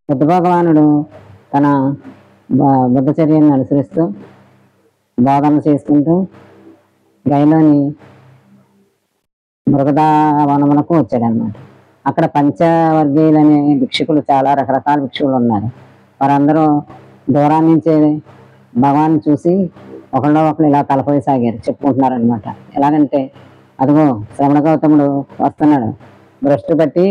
బుద్ధ భగవానుడు తన బుద్ధచర్యను అనుసరిస్తూ బోధన చేసుకుంటూ గైలోని మృగదావనమునకు వచ్చాడనమాట. అక్కడ పంచవర్గీయులు అనే భిక్షుకులు, చాలా రకరకాల భిక్షుకులు ఉన్నారు. వారందరూ దూరం నుంచే భగవాన్ చూసి ఒకళ్ళు ఇలా తలపోసాగారు, చెప్పుకుంటున్నారనమాట. ఎలాగంటే, అదిగో శ్రవణ గౌతముడు వస్తున్నాడు, భ్రష్టు పట్టి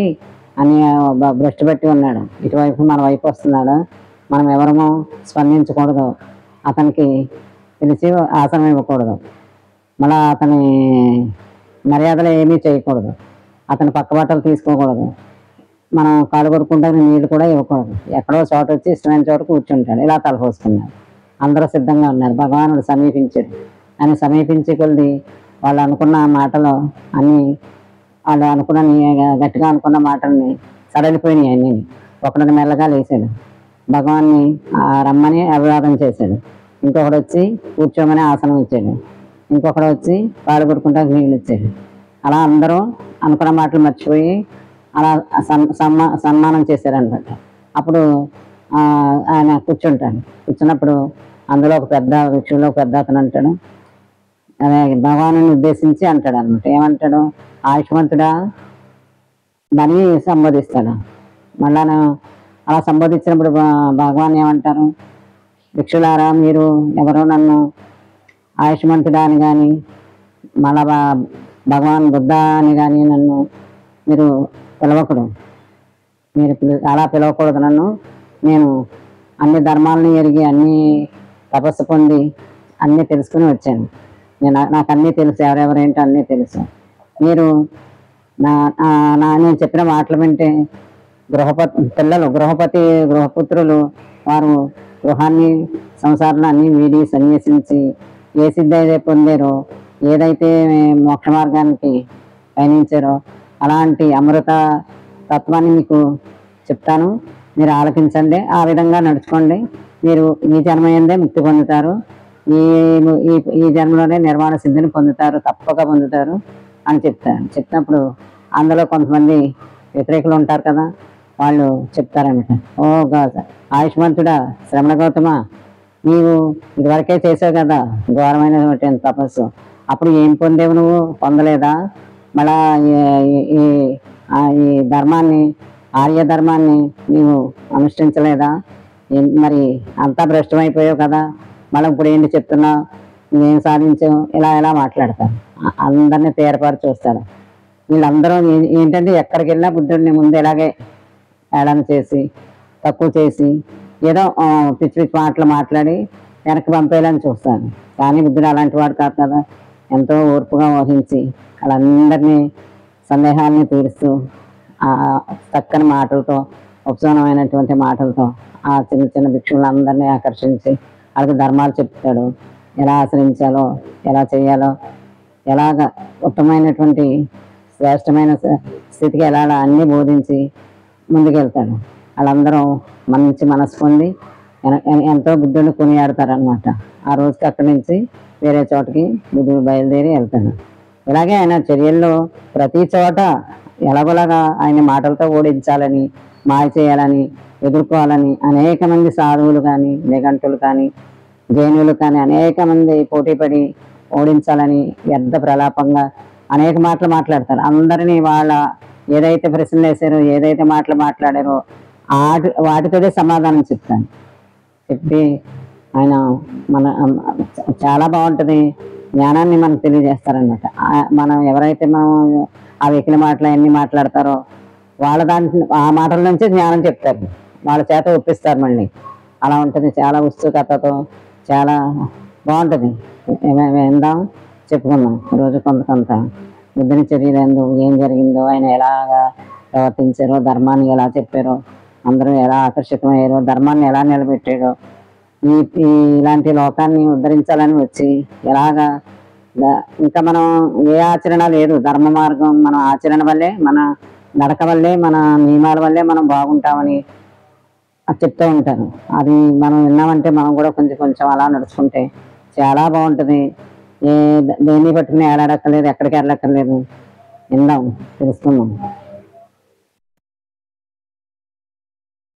ఉన్నాడు, ఇటువైపు మన వైపు వస్తున్నాడు, మనం ఎవరమో స్పందించకూడదు, అతనికి పిలిచి ఆసనం ఇవ్వకూడదు, మళ్ళా అతని మర్యాదలు ఏమీ చేయకూడదు, అతని పక్క బట్టలు తీసుకోకూడదు, మనం కాలు కొడుకుంటే నీళ్ళు కూడా ఇవ్వకూడదు, ఎక్కడో చోట వచ్చి ఇష్టమైన చోట కూర్చుంటాడు. ఇలా తలపోసుకున్నారు. అందరూ సిద్ధంగా ఉన్నారు. భగవానుడు సమీపించాడు. ఆయన సమీపించే కొద్ది వాళ్ళు అనుకున్న మాటలు అన్నీ, వాళ్ళు అనుకున్న గట్టిగా అనుకున్న మాటల్ని సడలిపోయినాయి అన్నీ. ఒకడిని మెల్లగా లేచాడు, భగవాన్ని రమ్మని అభివాదం చేశాడు. ఇంకొకడు వచ్చి కూర్చోమని ఆసనం ఇచ్చాడు. ఇంకొకడు వచ్చి కాలు కొడుకుంటా నీళ్ళు ఇచ్చాడు. అలా అందరూ అనుకున్న మాటలు మర్చిపోయి అలా సన్మానం చేశారనమాట. అప్పుడు ఆయన కూర్చుంటాడు. కూర్చున్నప్పుడు అందులో ఒక పెద్ద వృక్షంలో పెద్ద అతను అంటాడు, అదే భగవాను ఉద్దేశించి అంటాడు అనమాట. ఏమంటాడు? ఆయుష్మంతుడా అని సంబోధిస్తాడు. మళ్ళా అలా సంబోధించినప్పుడు భగవాన్ ఏమంటారు? భిక్షులారా, మీరు ఎవరో నన్ను ఆయుష్మంతుడా అని కానీ, మళ్ళా భగవాన్ బుద్ధ అని కానీ నన్ను మీరు పిలవకూడదు, మీరు అలా పిలవకూడదు నన్ను. నేను అన్ని ధర్మాలని ఎరిగి, అన్ని తపస్సు పొంది, అన్నీ తెలుసుకుని వచ్చాను. నాకు అన్నీ తెలుసు, ఎవరెవరేంటో అన్నీ తెలుసు. మీరు నేను చెప్పిన మాటలు వింటే గృహపుత్రులు వారు గృహాన్ని, సంసారాన్ని అన్నీ వీడి సన్యసించి ఏ సిద్ధి అయితే పొందారో, ఏదైతే మోక్ష మార్గానికి పయనించారో అలాంటి అమృత తత్వాన్ని మీకు చెప్తాను, మీరు ఆలకించండి, ఆ విధంగా నడుచుకోండి. మీరు ఈ జన్మయందే ముక్తి పొందుతారు, ఈ జన్మలోనే నిర్వాణ సిద్ధిని పొందుతారు, తప్పక పొందుతారు అని చెప్తారు. చెప్పినప్పుడు అందులో కొంతమంది వ్యతిరేకులు ఉంటారు కదా, వాళ్ళు చెప్తారనమాట, ఓ ఆయుష్మంతుడా, శ్రవణ గౌతమ, నీవు ఇదివరకే చేసావు కదా ఘోరమైనటువంటి తపస్సు, అప్పుడు ఏం పొందేవు? నువ్వు పొందలేదా? మళ్ళా ఈ ధర్మాన్ని, ఆర్య ధర్మాన్ని నీవు అనుష్ఠించలేదా? మరి అంతా భ్రష్టమైపోయావు కదా, మళ్ళీ ఇప్పుడు ఏంటి చెప్తున్నావు, నువ్వేం సాధించావు? ఇలా మాట్లాడతారు. అందరినీ తీరపారు చూస్తారు. వీళ్ళందరూ ఏంటంటే ఎక్కడికి వెళ్ళినా బుద్ధుడిని ముందు ఇలాగే ఏళన చేసి, తక్కువ చేసి, ఏదో పిచ్చి పిచ్చి మాటలు మాట్లాడి వెనక్కి పంపేయాలని చూస్తాను. కానీ బుద్ధుడు అలాంటి వాడు కాదు కదా. ఎంతో ఓర్పుగా వహించి వాళ్ళందరినీ సందేహాలని తీరుస్తూ చక్కని మాటలతో, ఉపశమనమైనటువంటి మాటలతో ఆ చిన్న చిన్న భిక్షువులందరినీ ఆకర్షించి వాళ్ళకి ధర్మాలు చెప్తాడు. ఎలా ఆచరించాలో, ఎలా చేయాలో, ఎలాగ ఉత్తమమైనటువంటి శ్రేష్టమైన స్థితికి ఎలా అన్నీ బోధించి ముందుకెళ్తాడు. వాళ్ళందరూ మంచి మనసు పొంది ఎంతో బుద్ధుడిని కొనియాడతారనమాట. ఆ రోజుకి అక్కడి నుంచి వేరే చోటకి బుద్ధుడు బయలుదేరి వెళ్తాడు. ఇలాగే ఆయన చర్యల్లో ప్రతి చోట ఎలాగోలాగా ఆయన మాటలతో ఓడించాలని, మాయ చేయాలని, ఎదుర్కోవాలని అనేక మంది సాధువులు కానీ, నిఘంటులు కానీ, జైనులు కానీ అనేక మంది పోటీపడి ఓడించాలని వ్యర్థ ప్రలాపంగా అనేక మాటలు మాట్లాడతారు. అందరినీ వాళ్ళ ఏదైతే ప్రశ్నలు వేసారో, ఏదైతే మాటలు మాట్లాడారో వాటితోనే సమాధానం చెప్తాను. చెప్పి ఆయన చాలా బాగుంటుంది, జ్ఞానాన్ని మనకు తెలియజేస్తారనమాట. మనం ఎవరైతే మనం ఆ వెకిలి మాటలు అన్నీ మాట్లాడతారో వాళ్ళ ఆ మాటల నుంచే జ్ఞానం చెప్తారు, వాళ్ళ చేత ఒప్పిస్తారు మళ్ళీ. అలా ఉంటుంది. చాలా ఉత్సుకతతో చాలా బాగుంటుంది. విందాం, చెప్పుకుందాం రోజు కొంత బుద్ధుని చర్యలు ఏం జరిగిందో, ఆయన ఎలాగా ప్రవర్తించారో, ధర్మాన్ని ఎలా చెప్పారో, అందరూ ఎలా ఆకర్షితమయ్యారో, ధర్మాన్ని ఎలా నిలబెట్టారో, ఇలాంటి లోకాన్ని ఉద్ధరించాలని వచ్చి ఎలాగా. ఇంకా మనం ఏ ఆచరణ లేదు, ధర్మ మార్గం మన ఆచరణ వల్లే, మన నడక వల్లే, మన నియమాల వల్లే మనం బాగుంటామని చెప్తూ ఉంటారు. అది మనం విన్నామంటే మనం కూడా కొంచెం అలా నడుచుకుంటే చాలా బాగుంటుంది. దేన్ని పట్టుకుని ఏడాడక్కర్లేదు, ఎక్కడికి వెళ్ళక్కర్లేదు. విందాం, తెలుసుకుందాం.